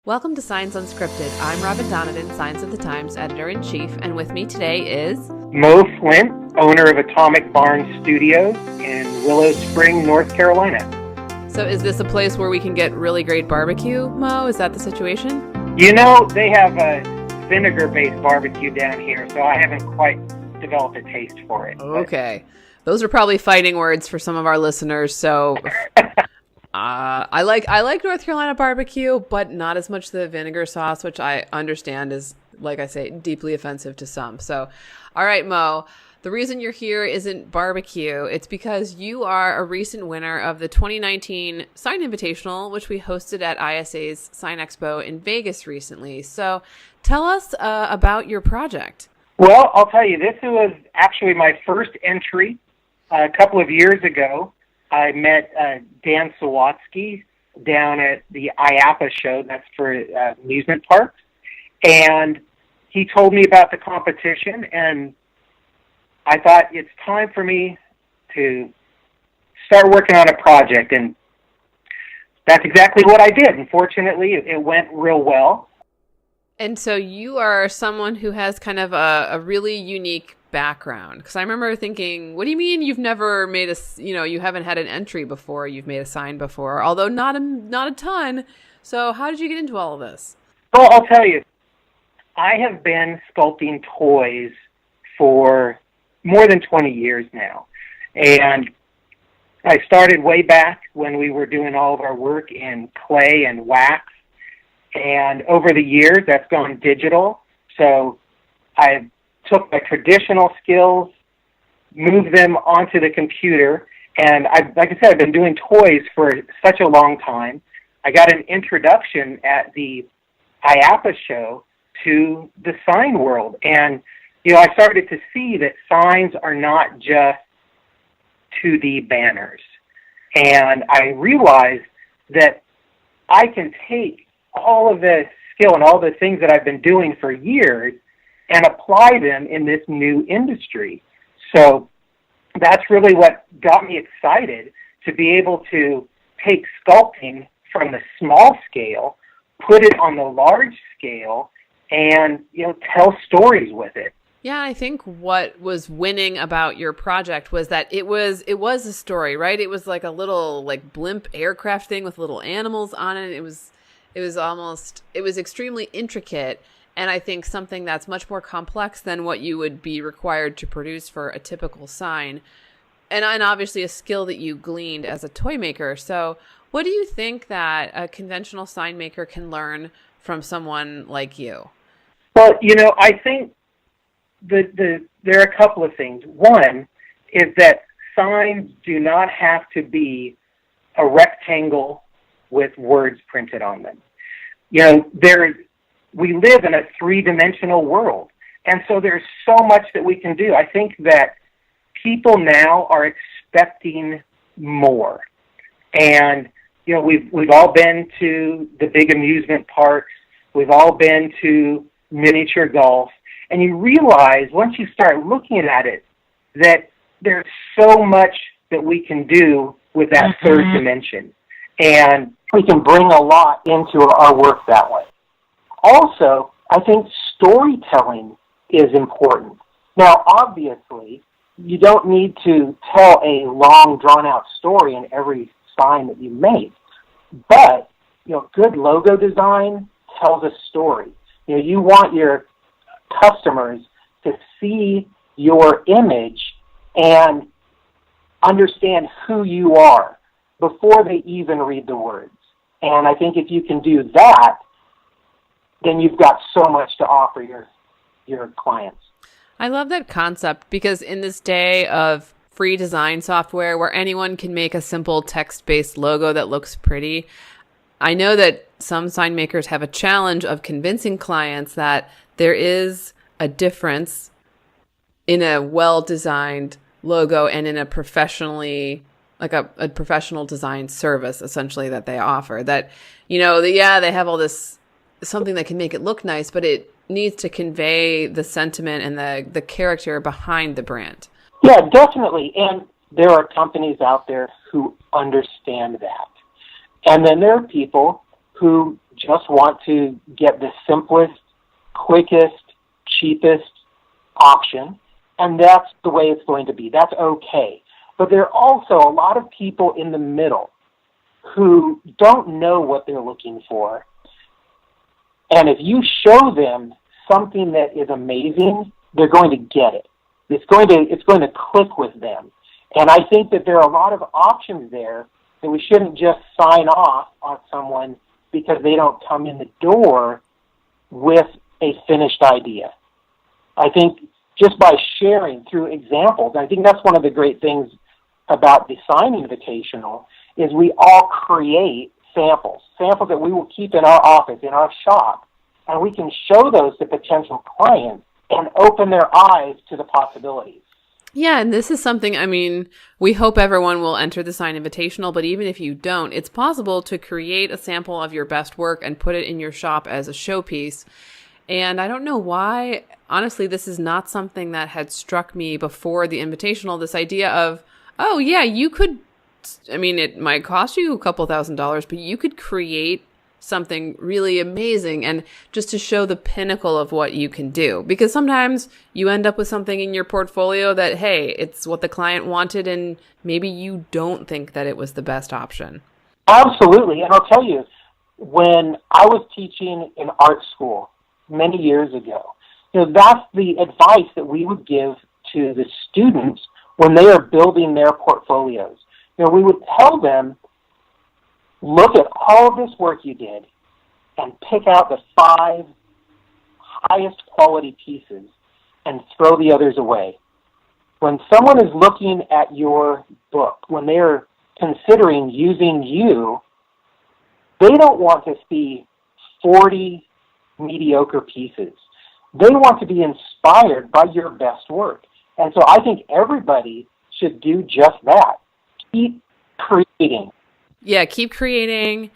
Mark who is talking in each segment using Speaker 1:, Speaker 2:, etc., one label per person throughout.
Speaker 1: Welcome to Signs Unscripted. I'm Robin Donovan, Signs of the Times editor-in-chief, and with me today is...
Speaker 2: Mo Flint, owner of Atomic Barn Studios in Willow Spring, North Carolina.
Speaker 1: So is this a place where we can get really great barbecue, Mo? Is that the situation?
Speaker 2: You know, they have a vinegar-based barbecue down here, so I haven't quite developed a taste for it.
Speaker 1: Okay. Those are probably fighting words for some of our listeners, so... I like North Carolina barbecue, but not as much the vinegar sauce, which I understand is, like I say, deeply offensive to some. So, all right, Mo, the reason you're here isn't barbecue. It's because you are a recent winner of the 2019 Sign Invitational, which we hosted at ISA's Sign Expo in Vegas recently. So tell us about your project.
Speaker 2: Well, I'll tell you, this was actually my first entry a couple of years ago. I met Dan Sawatsky down at the IAAPA show, that's for amusement parks, and he told me about the competition, and I thought it's time for me to start working on a project, and that's exactly what I did. Unfortunately, it went real well.
Speaker 1: And so you are someone who has kind of a really unique background, because I remember thinking, what do you mean you've never made you haven't had an entry before, you've made a sign before, although not a ton. So how did you get into all of this?
Speaker 2: Well, I'll tell you, I have been sculpting toys for more than 20 years now. And I started way back when we were doing all of our work in clay and wax. And over the years, that's gone digital. So I took my traditional skills, moved them onto the computer, and like I said, I've been doing toys for such a long time. I got an introduction at the IAAPA show to the sign world, and I started to see that signs are not just 2D banners, and I realized that I can take all of the skill and all the things that I've been doing for years and apply them in this new industry. So that's really what got me excited, to be able to take sculpting from the small scale, put it on the large scale, and tell stories with it.
Speaker 1: Yeah, I think what was winning about your project was that it was a story, right? It was like a little blimp aircraft thing with little animals on it. It was extremely intricate. And I think something that's much more complex than what you would be required to produce for a typical sign. And obviously a skill that you gleaned as a toy maker. So what do you think that a conventional sign maker can learn from someone like you?
Speaker 2: Well, I think there are a couple of things. One is that signs do not have to be a rectangle with words printed on them. We live in a three-dimensional world, and so there's so much that we can do. I think that people now are expecting more, and we've all been to the big amusement parks, we've all been to miniature golf, and you realize once you start looking at it that there's so much that we can do with that third dimension, and we can bring a lot into our work that way. Also, I think storytelling is important. Now, obviously, you don't need to tell a long, drawn-out story in every sign that you make. But, good logo design tells a story. You want your customers to see your image and understand who you are before they even read the words. And I think if you can do that, then you've got so much to offer your clients.
Speaker 1: I love that concept, because in this day of free design software where anyone can make a simple text-based logo that looks pretty, I know that some sign makers have a challenge of convincing clients that there is a difference in a well-designed logo and in a professionally, a professional design service, essentially, that they offer. That, they have all this, something that can make it look nice, but it needs to convey the sentiment and the character behind the brand.
Speaker 2: Yeah, definitely. And there are companies out there who understand that. And then there are people who just want to get the simplest, quickest, cheapest option, and that's the way it's going to be. That's okay. But there are also a lot of people in the middle who don't know what they're looking for. And if you show them something that is amazing, they're going to get it. It's going to click with them. And I think that there are a lot of options there that we shouldn't just sign off on someone because they don't come in the door with a finished idea. I think just by sharing through examples, I think that's one of the great things about the Sign Invitational is we all create samples that we will keep in our office, in our shop, and we can show those to potential clients and open their eyes to the possibilities.
Speaker 1: Yeah, and this is something, I mean, we hope everyone will enter the Sign Invitational, but even if you don't, it's possible to create a sample of your best work and put it in your shop as a showpiece. And I don't know why, honestly, this is not something that had struck me before the Invitational, this idea of, oh yeah, you could, I mean, it might cost you a couple $1,000s, but you could create something really amazing and just to show the pinnacle of what you can do. Because sometimes you end up with something in your portfolio that, hey, it's what the client wanted and maybe you don't think that it was the best option.
Speaker 2: Absolutely. And I'll tell you, when I was teaching in art school many years ago, that's the advice that we would give to the students when they are building their portfolios. We would tell them, look at all of this work you did and pick out the 5 highest quality pieces and throw the others away. When someone is looking at your book, when they're considering using you, they don't want to see 40 mediocre pieces. They want to be inspired by your best work. And so I think everybody should do just that. Keep creating.
Speaker 1: Yeah, keep creating.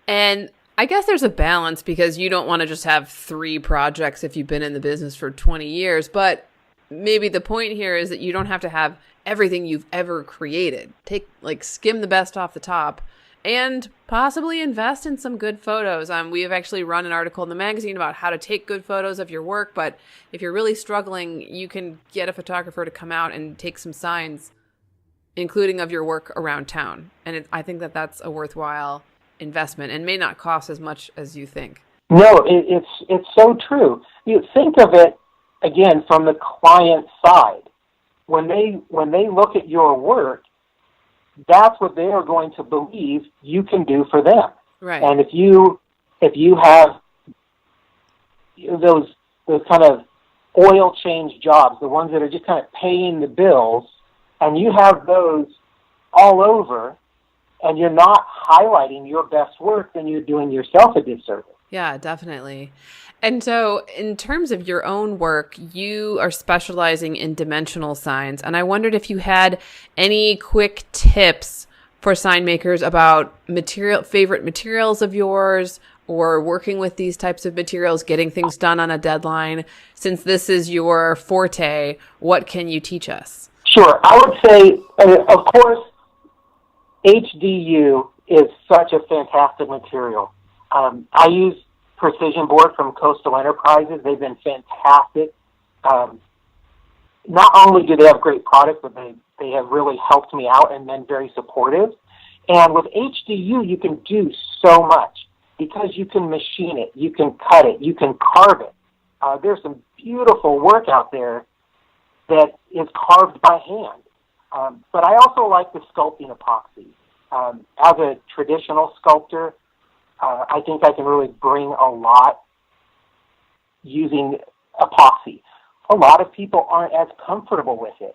Speaker 1: And I guess there's a balance because you don't want to just have 3 projects if you've been in the business for 20 years. But maybe the point here is that you don't have to have everything you've ever created. Skim the best off the top and possibly invest in some good photos. We have actually run an article in the magazine about how to take good photos of your work. But if you're really struggling, you can get a photographer to come out and take some signs, including of your work around town. And I think that that's a worthwhile investment and may not cost as much as you think.
Speaker 2: No, it's so true. You think of it, again, from the client side. When they look at your work, that's what they are going to believe you can do for them.
Speaker 1: Right.
Speaker 2: And if you have those kind of oil change jobs, the ones that are just kind of paying the bills, and you have those all over, and you're not highlighting your best work, then you're doing yourself a disservice.
Speaker 1: Yeah, definitely. And so in terms of your own work, you are specializing in dimensional signs. And I wondered if you had any quick tips for sign makers about favorite materials of yours or working with these types of materials, getting things done on a deadline. Since this is your forte, what can you teach us?
Speaker 2: Sure. I would say, of course, HDU is such a fantastic material. I use Precision Board from Coastal Enterprises. They've been fantastic. Not only do they have great products, but they have really helped me out and been very supportive. And with HDU, you can do so much because you can machine it, you can cut it, you can carve it. There's some beautiful work out there that is carved by hand. But I also like the sculpting epoxy. As a traditional sculptor, I think I can really bring a lot using epoxy. A lot of people aren't as comfortable with it,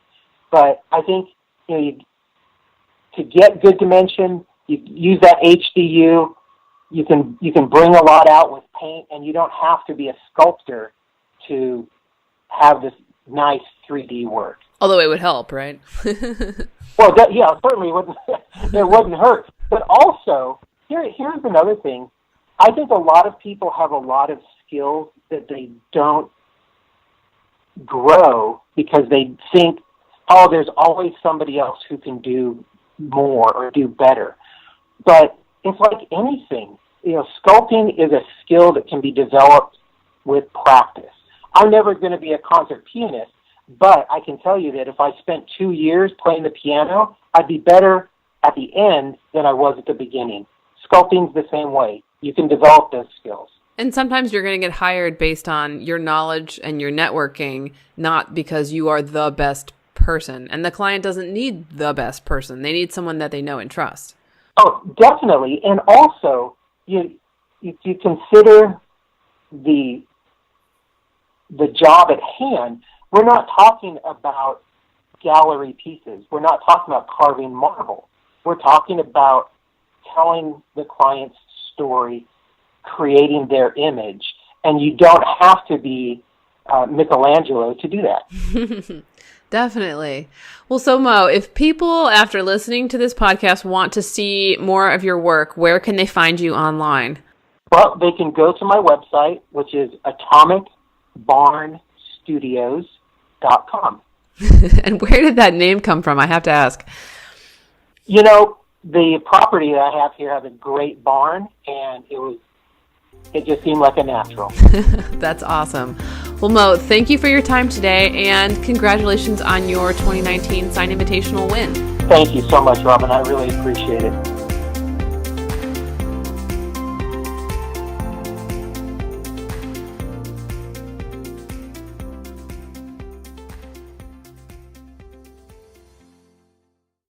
Speaker 2: but I think to get good dimension, you use that HDU. You can bring a lot out with paint, and you don't have to be a sculptor to have this nice 3D work.
Speaker 1: Although it would help, right?
Speaker 2: Well, certainly it wouldn't hurt. But also, here's another thing. I think a lot of people have a lot of skills that they don't grow because they think, oh, there's always somebody else who can do more or do better. But it's like anything. sculpting is a skill that can be developed with practice. I'm never going to be a concert pianist, but I can tell you that if I spent 2 years playing the piano, I'd be better at the end than I was at the beginning. Sculpting's the same way. You can develop those skills.
Speaker 1: And sometimes you're going to get hired based on your knowledge and your networking, not because you are the best person. And the client doesn't need the best person. They need someone that they know and trust.
Speaker 2: Oh, definitely. And also, if you consider the job at hand, we're not talking about gallery pieces. We're not talking about carving marble. We're talking about telling the client's story, creating their image, and you don't have to be Michelangelo to do that.
Speaker 1: Definitely. Well, so Mo, if people, after listening to this podcast, want to see more of your work, where can they find you online?
Speaker 2: Well, they can go to my website, which is atomicbarnstudios.com.
Speaker 1: And where did that name come from? I have to ask.
Speaker 2: The property that I have here has a great barn, and it just seemed like a natural.
Speaker 1: That's awesome. Well, Mo, thank you for your time today, and congratulations on your 2019 Sign Invitational win.
Speaker 2: Thank you so much, Robin. I really appreciate it.